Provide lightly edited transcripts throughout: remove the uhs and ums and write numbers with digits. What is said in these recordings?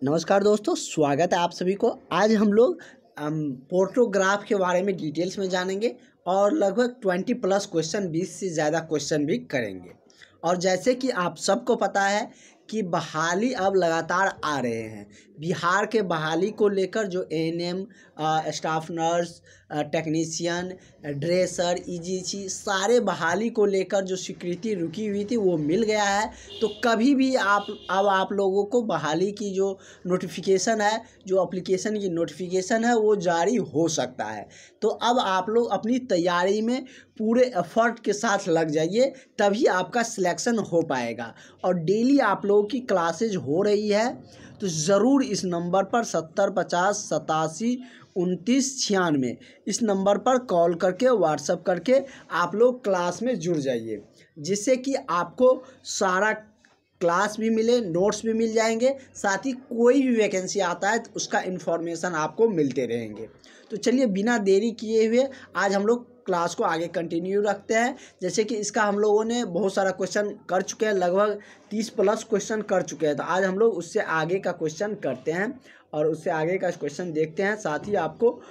नमस्कार दोस्तों, स्वागत है आप सभी को। आज हम लोग फोटोग्राफ के बारे में डिटेल्स में जानेंगे और लगभग 20+ क्वेश्चन, 20 से ज़्यादा क्वेश्चन भी करेंगे। और जैसे कि आप सबको पता है कि बहाली अब लगातार आ रहे हैं। बिहार के बहाली को लेकर जो ANM, staff nurse, technician, dresser, EGC सारे बहाली को लेकर जो स्वीकृति रुकी हुई थी वो मिल गया है। तो कभी भी आप लोगों को बहाली की जो नोटिफिकेशन है, जो एप्लीकेशन की नोटिफिकेशन है वो जारी हो सकता है। तो अब आप लोग अपनी तैयारी में पूरे एफर्ट के साथ लग जाइए, तभी आपका सिलेक्शन हो पाएगा। और डेली आप लोगों की क्लासेज हो रही है, तो ज़रूर इस नंबर पर 70 50 87 29 96 इस नंबर पर कॉल करके, व्हाट्सएप करके आप लोग क्लास में जुड़ जाइए, जिससे कि आपको सारा क्लास भी मिले, नोट्स भी मिल जाएंगे, साथ ही कोई भी वैकेंसी आता है तो उसका इन्फॉर्मेशन आपको मिलते रहेंगे। तो चलिए बिना देरी किए हुए आज हम लोग क्लास को आगे कंटिन्यू रखते हैं। जैसे कि इसका हम लोगों ने बहुत सारा क्वेश्चन कर चुके हैं, लगभग 30+ क्वेश्चन कर चुके हैं। तो आज हम लोग उससे आगे का क्वेश्चन करते हैं और उससे आगे का क्वेश्चन देखते हैं। साथ ही आपको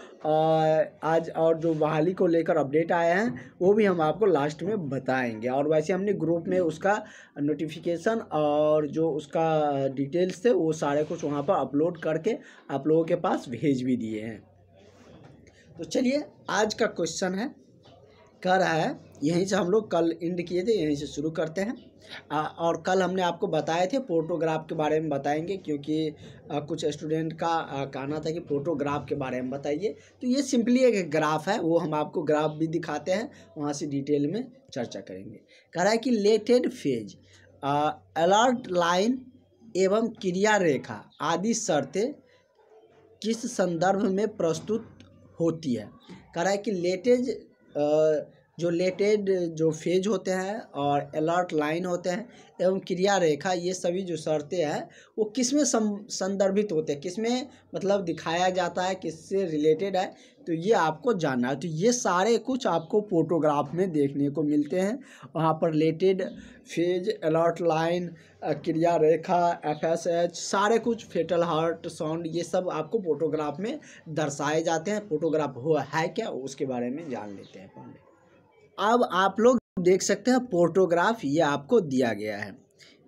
आज और जो बहाली को लेकर अपडेट आए हैं वो भी हम आपको लास्ट में बताएंगे। और वैसे हमने ग्रुप में उसका नोटिफिकेशन और जो उसका डिटेल्स थे वो सारे कुछ वहाँ पर अपलोड करके आप लोगों के पास भेज भी दिए हैं। तो चलिए आज का क्वेश्चन है, कह रहा है, यहीं से हम लोग कल एंड किए थे, यहीं से शुरू करते हैं। और कल हमने आपको बताए थे फोटोग्राफ के बारे में बताएंगे, क्योंकि कुछ स्टूडेंट का कहना था कि फोटोग्राफ के बारे में बताइए। तो ये सिंपली एक ग्राफ है, वो हम आपको ग्राफ भी दिखाते हैं, वहाँ से डिटेल में चर्चा करेंगे। कह रहा है कि लेटेड फेज, अलर्ट लाइन एवं क्रिया रेखा आदि शर्तें किस संदर्भ में प्रस्तुत होती है। कह रहा है कि लेटेड जो फेज होते हैं और अलर्ट लाइन होते हैं एवं क्रिया रेखा, ये सभी जो शर्तें हैं वो किस में संदर्भित होते हैं, किस में मतलब दिखाया जाता है, किससे रिलेटेड है, तो ये आपको जानना है। तो ये सारे कुछ आपको फोटोग्राफ में देखने को मिलते हैं। वहाँ पर लेटेड फेज, अलर्ट लाइन, क्रिया रेखा, FSH, सारे कुछ, फेटल हार्ट साउंड, ये सब आपको फोटोग्राफ में दर्शाए जाते हैं। फोटोग्राफ हुआ है क्या, उसके बारे में जान लेते हैं पहले। अब आप लोग देख सकते हैं फोटोग्राफ, ये आपको दिया गया है।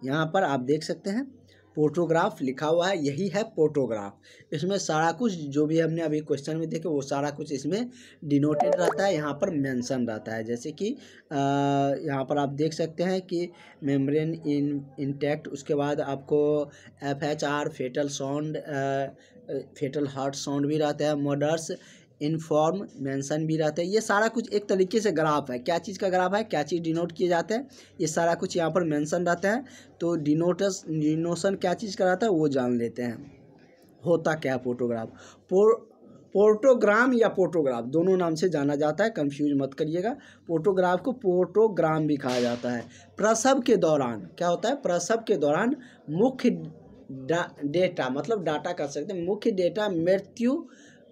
यहाँ पर आप देख सकते हैं फोटोग्राफ लिखा हुआ है, यही है फोटोग्राफ। इसमें सारा कुछ जो भी हमने अभी क्वेश्चन में देखे वो सारा कुछ इसमें डिनोटेड रहता है, यहाँ पर मेंशन रहता है। जैसे कि यहाँ पर आप देख सकते हैं कि मेम्ब्रेन इंटैक्ट, उसके बाद आपको FHR, fetal sound, fetal heart sound भी रहता है, मर्डर्स इनफॉर्म मेंशन भी रहता है। ये सारा कुछ एक तरीके से ग्राफ है। क्या चीज़ का ग्राफ है, क्या चीज़ डिनोट किए जाते हैं, ये सारा कुछ यहाँ पर मेंशन रहता है। तो डिनोशन क्या चीज़ का रहता है वो जान लेते हैं। होता क्या है फोटोग्राफ, पोर्टोग्राम या फोटोग्राफ दोनों नाम से जाना जाता है, कंफ्यूज मत करिएगा। फोटोग्राफ को फोटोग्राम भी कहा जाता है। प्रसव के दौरान क्या होता है, प्रसव के दौरान मुख्य डेटा, मतलब डाटा कर सकते हैं, मुख्य डेटा मृत्यु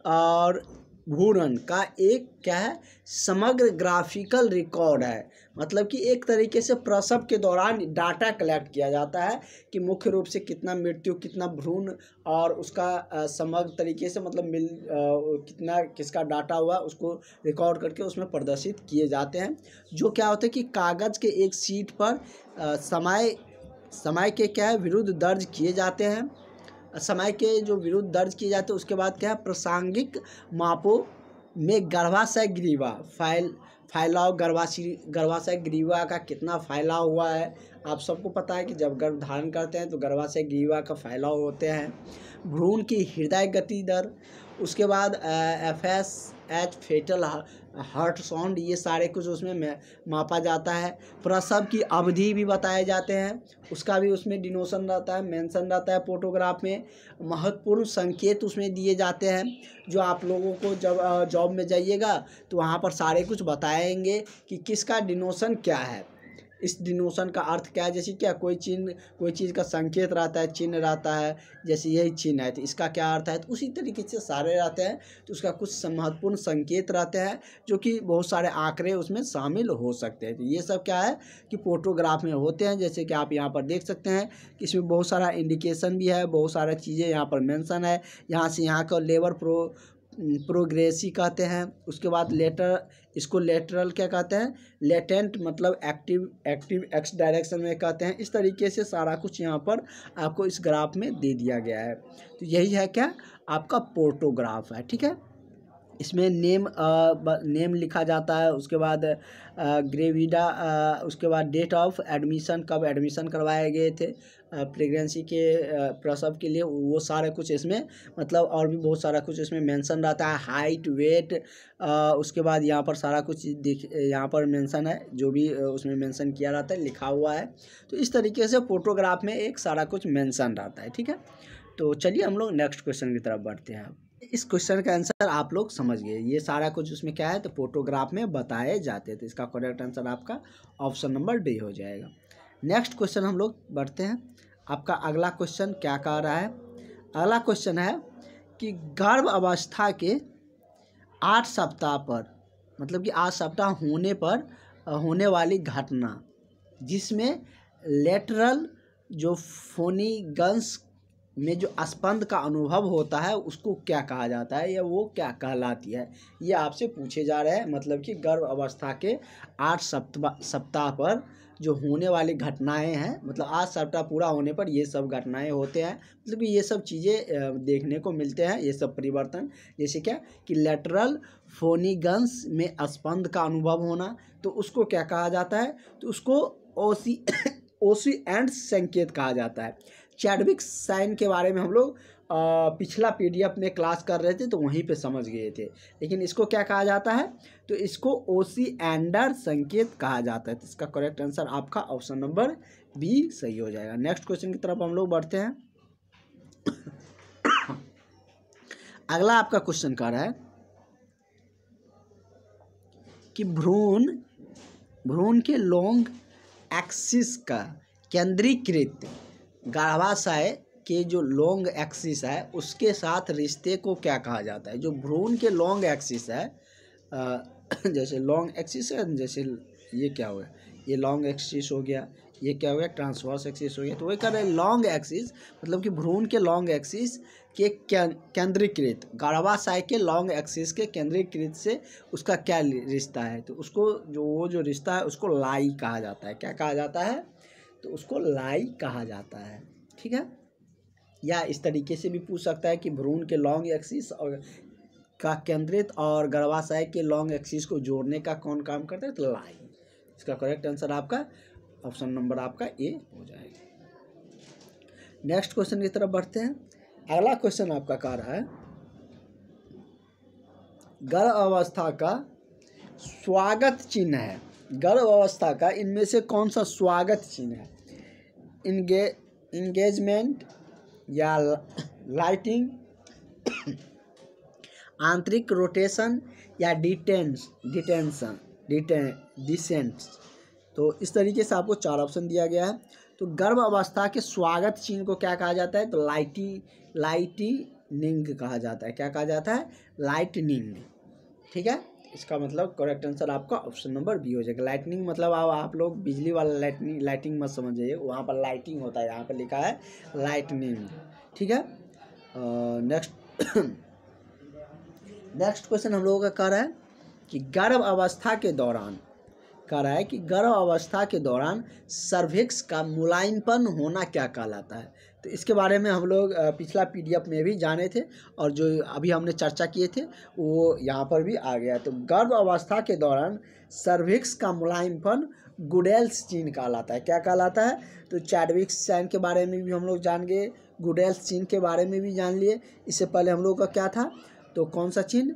और भ्रूण का एक क्या है, समग्र ग्राफिकल रिकॉर्ड है। मतलब कि एक तरीके से प्रसव के दौरान डाटा कलेक्ट किया जाता है कि मुख्य रूप से कितना मृत्यु, कितना भ्रूण, और उसका समग्र तरीके से मतलब कितना किसका डाटा हुआ उसको रिकॉर्ड करके उसमें प्रदर्शित किए जाते हैं। जो क्या होता है कि कागज़ के एक शीट पर समय के क्या है विरुद्ध दर्ज किए जाते हैं, समय के जो विरुद्ध दर्ज किए जाते हैं। उसके बाद क्या है, प्रासंगिक मापों में गर्भाशय ग्रीवा फैलाव, गर्भाशय ग्रीवा का कितना फैलाव हुआ है। आप सबको पता है कि जब गर्भ धारण करते हैं तो गर्भाशय ग्रीवा का फैलाव होते हैं। भ्रूण की हृदय गति दर, उसके बाद FSH, फेटल हार्ट साउंड, ये सारे कुछ उसमें मापा जाता है। प्रसव की अवधि भी बताए जाते हैं, उसका भी उसमें डिनोशन रहता है, मेंशन रहता है फोटोग्राफ में। महत्वपूर्ण संकेत उसमें दिए जाते हैं, जो आप लोगों को जब जॉब में जाइएगा तो वहाँ पर सारे कुछ बताएंगे कि किसका डिनोशन क्या है। इस डिनोशन का अर्थ क्या है, जैसे क्या कोई चिन्ह, कोई चीज़ का संकेत रहता है, चिन्ह रहता है, जैसे यही चिन्ह है तो इसका क्या अर्थ है, तो उसी तरीके से सारे रहते हैं तो उसका कुछ महत्वपूर्ण संकेत रहते हैं जो कि बहुत सारे आंकड़े उसमें शामिल हो सकते हैं। तो ये सब क्या है कि फोटोग्राफ में होते हैं। जैसे कि आप यहाँ पर देख सकते हैं कि इसमें बहुत सारा इंडिकेशन भी है, बहुत सारा चीज़ें यहाँ पर मेंशन है। यहाँ से यहाँ का लेबर प्रोग्रेसी कहते हैं। उसके बाद लेटर, इसको लेटरल क्या कहते हैं, लेटेंट मतलब एक्टिव एक्स डायरेक्शन में कहते हैं। इस तरीके से सारा कुछ यहाँ पर आपको इस ग्राफ में दे दिया गया है। तो यही है क्या आपका फोटोग्राफ है, ठीक है। इसमें नेम लिखा जाता है, उसके बाद ग्रेविडा, उसके बाद डेट ऑफ एडमिशन, कब एडमिशन करवाए गए थे प्रेगनेंसी के प्रसव के लिए, वो सारे कुछ इसमें मतलब और भी बहुत सारा कुछ इसमें मेंशन रहता है। हाइट, वेट, उसके बाद यहाँ पर सारा कुछ यहाँ पर मेंशन है, जो भी उसमें मेंशन किया रहता है लिखा हुआ है। तो इस तरीके से फोटोग्राफ में एक सारा कुछ मेंशन रहता है, ठीक है। तो चलिए हम लोग नेक्स्ट क्वेश्चन की तरफ बढ़ते हैं। इस क्वेश्चन का आंसर आप लोग समझ गए, ये सारा कुछ उसमें क्या है तो फोटोग्राफ में बताए जाते हैं। तो इसका करेक्ट आंसर आपका ऑप्शन नंबर डी हो जाएगा। नेक्स्ट क्वेश्चन हम लोग बढ़ते हैं। आपका अगला क्वेश्चन क्या कह रहा है, अगला क्वेश्चन है कि गर्भ अवस्था के 8 सप्ताह पर, मतलब कि 8 सप्ताह होने पर होने वाली घटना जिसमें लेटरल जो फोनिगन्स में जो स्पंद का अनुभव होता है उसको क्या कहा जाता है या वो क्या कहलाती है, ये आपसे पूछे जा रहे हैं। मतलब कि गर्भ अवस्था के 8 सप्ताह पर जो होने वाली घटनाएं हैं, मतलब 8 सप्ताह पूरा होने पर ये सब घटनाएं होते हैं, मतलब कि ये सब चीज़ें देखने को मिलते हैं, ये सब परिवर्तन। जैसे क्या कि लेटरल फोनिगन्स में स्पंद का अनुभव होना, तो उसको क्या कहा जाता है, तो उसको ओसी एंड संकेत कहा जाता है। चैडविक साइन के बारे में हम लोग पिछला पीडीएफ में क्लास कर रहे थे तो वहीं पे समझ गए थे, लेकिन इसको क्या कहा जाता है, तो इसको ओसी एंडर संकेत कहा जाता है। तो इसका करेक्ट आंसर आपका ऑप्शन नंबर बी सही हो जाएगा। नेक्स्ट क्वेश्चन की तरफ हम लोग बढ़ते हैं। अगला आपका क्वेश्चन कह रहा है कि भ्रूण के लॉन्ग एक्सिस का केंद्रीकृत गर्भाशय के जो लॉन्ग एक्सिस है उसके साथ रिश्ते को क्या कहा जाता है। जो भ्रूण के लॉन्ग एक्सिस है, जैसे लॉन्ग एक्सिस है, जैसे ये क्या हो गया, ये लॉन्ग एक्सिस हो गया, ये क्या हो गया ट्रांसवर्स एक्सिस हो गया। तो वही कर रहे हैं लॉन्ग एक्सिस, मतलब कि भ्रूण के लॉन्ग एक्सिस के केंद्रीकृत गर्भाशय के लॉन्ग एक्सिस के केंद्रीकृत से उसका क्या रिश्ता है, तो उसको वो जो रिश्ता है उसको लाई कहा जाता है। क्या कहा जाता है, तो उसको लाई कहा जाता है, ठीक है। या इस तरीके से भी पूछ सकता है कि भ्रूण के लॉन्ग एक्सिस और का केंद्रित और गर्भाशय के लॉन्ग एक्सिस को जोड़ने का कौन काम करता है, तो लाई। इसका करेक्ट आंसर आपका ऑप्शन नंबर आपका ए हो जाएगा। नेक्स्ट क्वेश्चन की तरफ बढ़ते हैं। अगला क्वेश्चन आपका कह रहा है गर्भ अवस्था का स्वागत चिन्ह है, गर्भ अवस्था का इनमें से कौन सा स्वागत चिन्ह है, इंगेजमेंट या लाइटिंग, आंतरिक रोटेशन या डिसेंट्स। तो इस तरीके से आपको 4 ऑप्शन दिया गया है। तो गर्भ अवस्था के स्वागत चिन्ह को क्या कहा जाता है, तो लाइटनिंग कहा जाता है। क्या कहा जाता है, लाइटनिंग, ठीक है। इसका मतलब करेक्ट आंसर आपका ऑप्शन नंबर बी हो जाएगा। लाइटनिंग मतलब आप लोग बिजली वाला लाइटिंग मत समझिए, वहाँ पर लाइटिंग होता है, यहाँ पर लिखा है लाइटनिंग, ठीक है। नेक्स्ट क्वेश्चन हम लोगों का कह रहा है कि गर्भ अवस्था के दौरान, कह रहा है कि गर्भ अवस्था के दौरान सर्विक्स का मुलायमपन होना क्या कहलाता है। तो इसके बारे में हम लोग पिछला पीडीएफ में भी जाने थे और जो अभी हमने चर्चा किए थे वो यहाँ पर भी आ गया। तो गर्भ अवस्था के दौरान सर्विक्स का मुलायमपन गुडेल्स चिन्ह कहलाता है। क्या कहलाता है, तो चैडविक साइन के बारे में भी हम लोग जान गए, गुडेल्स चिन्ह के बारे में भी जान लिए। इससे पहले हम लोग का क्या था, तो कौन सा चिन्ह,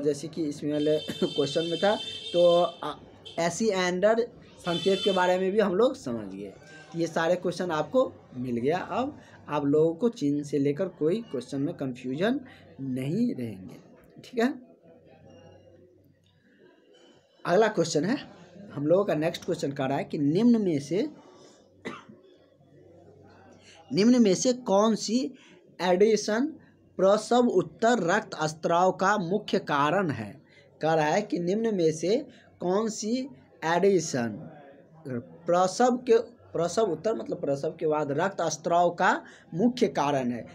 जैसे कि इसमें वाले क्वेश्चन में था तो एसी एंडर संकेत के बारे में भी हम लोग समझ गए। ये सारे क्वेश्चन आपको मिल गया। अब आप लोगों को चिन्ह से लेकर कोई क्वेश्चन में कंफ्यूजन नहीं रहेंगे, ठीक है। अगला क्वेश्चन है हम लोगों का नेक्स्ट क्वेश्चन कह रहा है कि निम्न में से कौन सी एडिशन प्रसव उत्तर रक्तस्राव का मुख्य कारण है। कह रहा है कि निम्न में से कौन सी एडिशन प्रसव उत्तर मतलब प्रसव के बाद रक्तस्राव का मुख्य कारण है।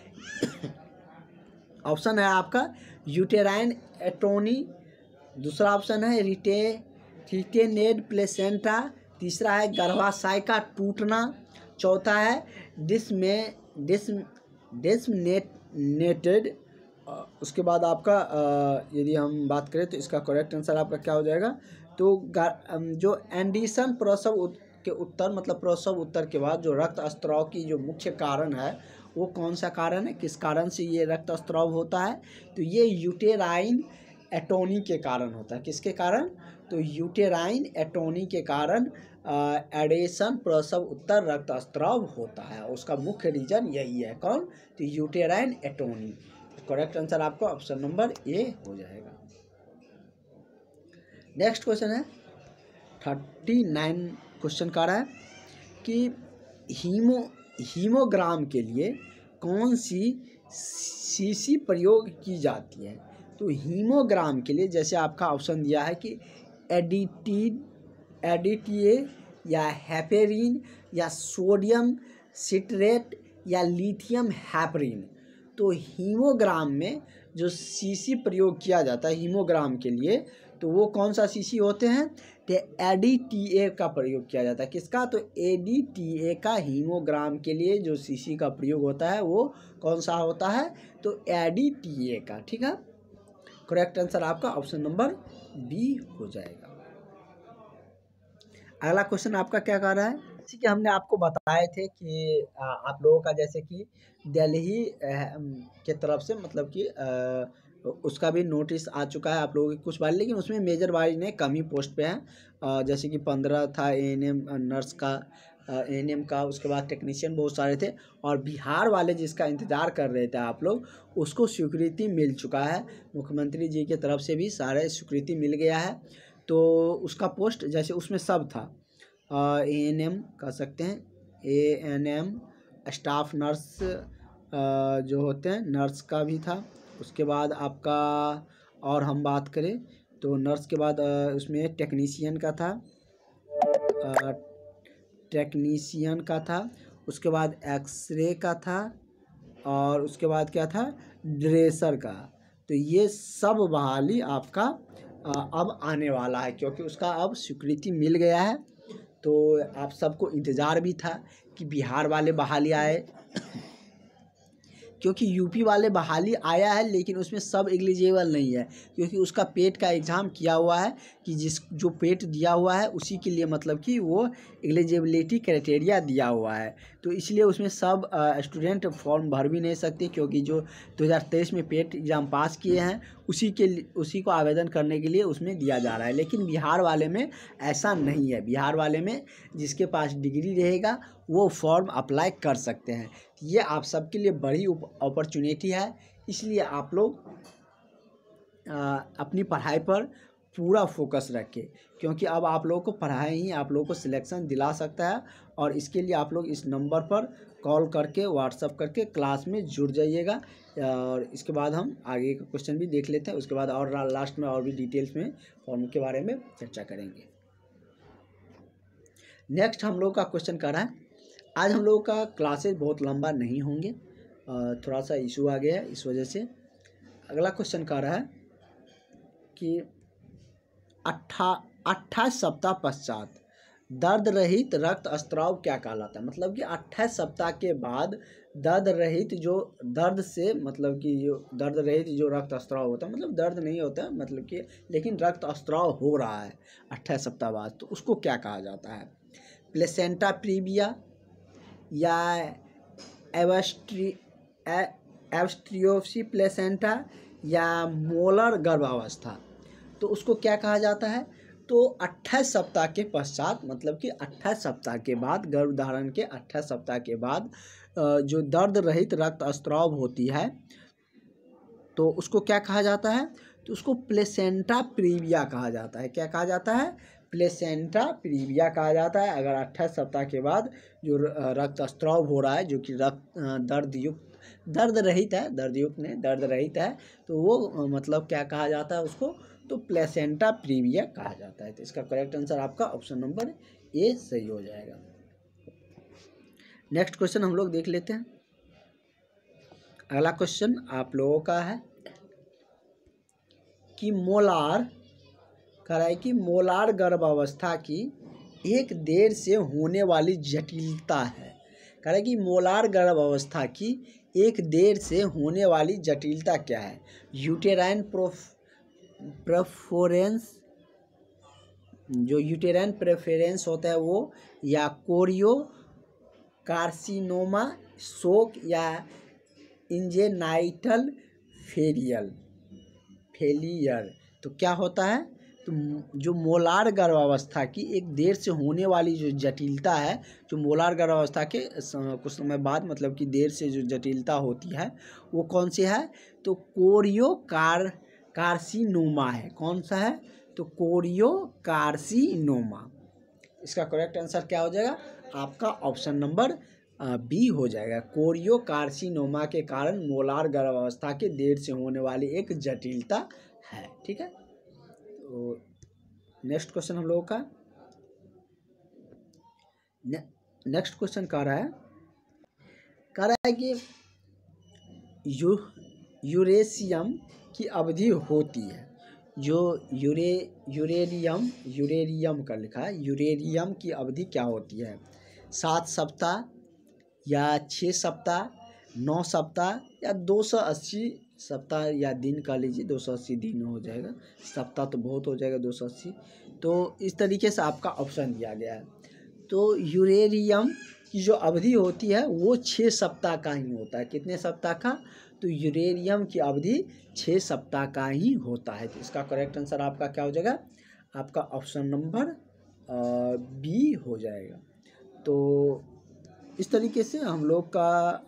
ऑप्शन है आपका यूटेराइन एटोनी, दूसरा ऑप्शन है रिटेनेड प्लेसेंटा, तीसरा है गर्भाशय का टूटना, चौथा है डिस्मिनेटेड। उसके बाद आपका यदि हम बात करें तो इसका करेक्ट आंसर आपका क्या हो जाएगा। तो जो एंडिशन प्रसव के उत्तर मतलब प्रसव उत्तर के बाद जो रक्तस्राव की जो मुख्य कारण है वो कौन सा कारण है, किस कारण से ये रक्तस्राव होता है। तो ये यूटेराइन एटोनी के कारण होता है। किसके कारण, तो यूटेराइन एटोनी के कारण एडिशन प्रसव उत्तर रक्तस्राव होता है। उसका मुख्य रीजन यही है, कौन, तो यूटेराइन एटोनी। करेक्ट आंसर आपको ऑप्शन नंबर ए हो जाएगा। नेक्स्ट क्वेश्चन है 39 क्वेश्चन का रहा है कि हीमोग्राम के लिए कौन सी सीसी प्रयोग की जाती है। तो हीमोग्राम के लिए जैसे आपका ऑप्शन दिया है कि एडिटीए या हेपेरिन या सोडियम सिट्रेट या लिथियम हेपरिन। तो हीमोग्राम में जो सीसी प्रयोग किया जाता है हीमोग्राम के लिए, तो वो कौन सा सीसी होते हैं, तो एडीटीए का प्रयोग किया जाता है। किसका, तो एडीटीए का हीमोग्राम के लिए जो सीसी का प्रयोग होता है वो कौन सा होता है, तो एडीटीए का। ठीक है, करेक्ट आंसर आपका ऑप्शन नंबर बी हो जाएगा। अगला क्वेश्चन आपका क्या कह रहा है, जैसे कि हमने आपको बताए थे कि आप लोगों का जैसे कि दिल्ली के तरफ से मतलब कि उसका भी नोटिस आ चुका है आप लोगों की कुछ बार, लेकिन उसमें मेजर वाइज ने कम ही पोस्ट पे हैं। जैसे कि 15 था एएनएम नर्स का, एएनएम का, उसके बाद टेक्नीशियन बहुत सारे थे। और बिहार वाले जिसका इंतज़ार कर रहे थे आप लोग, उसको स्वीकृति मिल चुका है। मुख्यमंत्री जी की तरफ से भी सारे स्वीकृति मिल गया है। तो उसका पोस्ट जैसे उसमें सब था, एएनएम कह सकते हैं, एएनएम स्टाफ नर्स जो होते हैं नर्स का भी था। उसके बाद आपका और हम बात करें तो नर्स के बाद उसमें टेक्नीशियन का था, उसके बाद एक्सरे का था, और उसके बाद क्या था, ड्रेसर का। तो ये सब बहाली आपका अब आने वाला है, क्योंकि उसका अब स्वीकृति मिल गया है। तो आप सबको इंतज़ार भी था कि बिहार वाले बहाली आए क्योंकि यूपी वाले बहाली आया है, लेकिन उसमें सब एलिजिबल नहीं है, क्योंकि उसका पेट का एग्ज़ाम किया हुआ है कि जो पेट दिया हुआ है उसी के लिए मतलब कि वो एलिजिबिलिटी क्राइटेरिया दिया हुआ है। तो इसलिए उसमें सब स्टूडेंट फॉर्म भर भी नहीं सकते, क्योंकि जो 2023 में पेट एग्ज़ाम पास किए हैं उसी को आवेदन करने के लिए उसमें दिया जा रहा है। लेकिन बिहार वाले में ऐसा नहीं है। बिहार वाले में जिसके पास डिग्री रहेगा वो फॉर्म अप्लाई कर सकते हैं। ये आप सबके लिए बड़ी अपॉर्चुनिटी है, इसलिए आप लोग अपनी पढ़ाई पर पूरा फोकस रखें, क्योंकि अब आप लोगों को पढ़ाई ही आप लोगों को सिलेक्शन दिला सकता है। और इसके लिए आप लोग इस नंबर पर कॉल करके व्हाट्सअप करके क्लास में जुड़ जाइएगा। और इसके बाद हम आगे का क्वेश्चन भी देख लेते हैं, उसके बाद और लास्ट में और भी डिटेल्स में फॉर्म के बारे में चर्चा करेंगे। नेक्स्ट हम लोग का क्वेश्चन कर रहा है, आज हम लोगों का क्लासेस बहुत लंबा नहीं होंगे, थोड़ा सा इशू आ गया है इस वजह से। अगला क्वेश्चन कर रहा है कि 28 सप्ताह पश्चात दर्द रहित रक्तस्राव क्या कहलाता है। मतलब कि 28 सप्ताह के बाद दर्द रहित जो दर्द से मतलब कि जो दर्द रहित जो रक्तस्राव होता है, मतलब दर्द नहीं होता है मतलब कि, लेकिन रक्तस्राव हो रहा है 28 सप्ताह बाद, तो उसको क्या कहा जाता है। प्लेसेंटा प्रीविया या एब्स्ट्रियोसी प्लेसेंटा या मोलर गर्भावस्था, तो उसको क्या कहा जाता है। तो 28 सप्ताह के पश्चात मतलब कि 28 सप्ताह के बाद, गर्भधारण के 28 सप्ताह के बाद जो दर्द रहित रक्तस्राव होती है तो उसको क्या कहा जाता है, तो उसको प्लेसेंटा प्रीविया कहा जाता है। क्या कहा जाता है, प्लेसेंटा प्रीविया कहा जाता है। अगर 28 सप्ताह के बाद जो रक्तस्राव हो रहा है, जो कि दर्द रहित है, दर्द रहित है, तो वो मतलब क्या कहा जाता है उसको, तो प्लेसेंटा प्रीविया कहा जाता है। तो इसका करेक्ट आंसर आपका ऑप्शन नंबर ए सही हो जाएगा। नेक्स्ट क्वेश्चन हम लोग देख लेते हैं। अगला क्वेश्चन आप लोगों का है कि मोलार गर्भावस्था की एक देर से होने वाली जटिलता है। कह रहा है कि मोलार गर्भावस्था की एक देर से होने वाली जटिलता क्या है? यूटेराइन प्रेफरेंस, जो यूटेराइन प्रेफरेंस होता है वो, या कोरियो कार्सिनोमा, शोक, या इंजेनाइटल फेलियर। तो क्या होता है? तो जो मोलार गर्भावस्था की एक देर से होने वाली जो जटिलता है, जो मोलार गर्भावस्था के कुछ समय बाद मतलब कि देर से जो जटिलता होती है वो कौन सी है? तो कोरियो कार्सिनोमा है। कौन सा है? तो कोरियो कार्सिनोमा। इसका करेक्ट आंसर क्या हो जाएगा? आपका ऑप्शन नंबर बी हो जाएगा। कोरियो कार्सिनोमा के कारण मोलार गर्भावस्था के देर से होने वाली एक जटिलता है। ठीक है, तो नेक्स्ट क्वेश्चन हम लोगों का नेक्स्ट क्वेश्चन कह रहा है कि यूरेशियम की अवधि होती है, जो यूरेरियम का लिखा है, यूरेरियम की अवधि क्या होती है? 7 सप्ताह, या 6 सप्ताह, 9 सप्ताह, या 280 सप्ताह, या दिन का लीजिए 280 दिन हो जाएगा, सप्ताह तो बहुत हो जाएगा 280। तो इस तरीके से आपका ऑप्शन दिया गया है। तो यूरेरियम की जो अवधि होती है वो 6 सप्ताह का ही होता है। कितने सप्ताह का? तो यूरेरियम की अवधि 6 सप्ताह का ही होता है। तो इसका करेक्ट आंसर आपका क्या हो जाएगा? आपका ऑप्शन नंबर बी हो जाएगा। तो इस तरीके से हम लोग का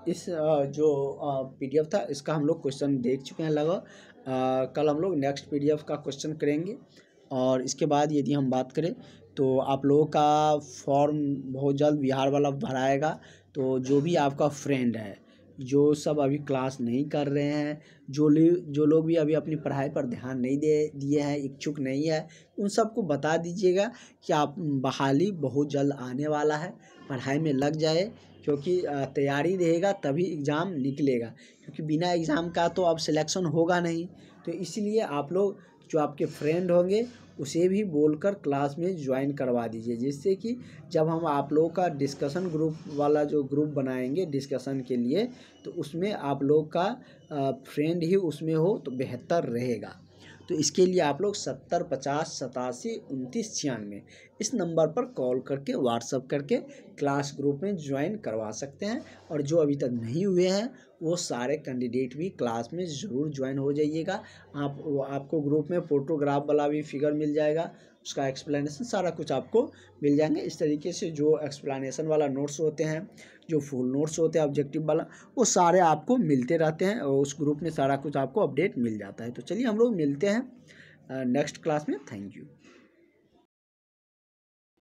इस जो पीडीएफ था इसका हम लोग क्वेश्चन देख चुके हैं लगभग। कल हम लोग नेक्स्ट पीडीएफ का क्वेश्चन करेंगे, और इसके बाद यदि हम बात करें तो आप लोगों का फॉर्म बहुत जल्द बिहार वाला भराएगा। तो जो भी आपका फ्रेंड है, जो सब अभी क्लास नहीं कर रहे हैं, जो लोग भी अभी अपनी पढ़ाई पर ध्यान नहीं दिए हैं, इच्छुक नहीं है, उन सबको बता दीजिएगा कि आप बहाली बहुत जल्द आने वाला है, पढ़ाई में लग जाए, क्योंकि तैयारी रहेगा तभी एग्ज़ाम निकलेगा, क्योंकि बिना एग्ज़ाम का तो अब सिलेक्शन होगा नहीं। तो इसलिए आप लोग जो आपके फ्रेंड होंगे उसे भी बोलकर क्लास में ज्वाइन करवा दीजिए, जिससे कि जब हम आप लोगों का डिस्कशन ग्रुप वाला जो ग्रुप बनाएंगे डिस्कशन के लिए, तो उसमें आप लोग का फ्रेंड ही उसमें हो तो बेहतर रहेगा। तो इसके लिए आप लोग 70 50 87 29 96 इस नंबर पर कॉल करके व्हाट्सअप करके क्लास ग्रुप में ज्वाइन करवा सकते हैं। और जो अभी तक नहीं हुए हैं वो सारे कैंडिडेट भी क्लास में ज़रूर ज्वाइन हो जाइएगा। आपको ग्रुप में फोटोग्राफ वाला भी फिगर मिल जाएगा, उसका एक्सप्लेनेशन सारा कुछ आपको मिल जाएंगे। इस तरीके से जो एक्सप्लेनेशन वाला नोट्स होते हैं, जो फुल नोट्स होते हैं ऑब्जेक्टिव वाला, वो सारे आपको मिलते रहते हैं, और उस ग्रुप में सारा कुछ आपको अपडेट मिल जाता है। तो चलिए हम लोग मिलते हैं नेक्स्ट क्लास में। Thank you.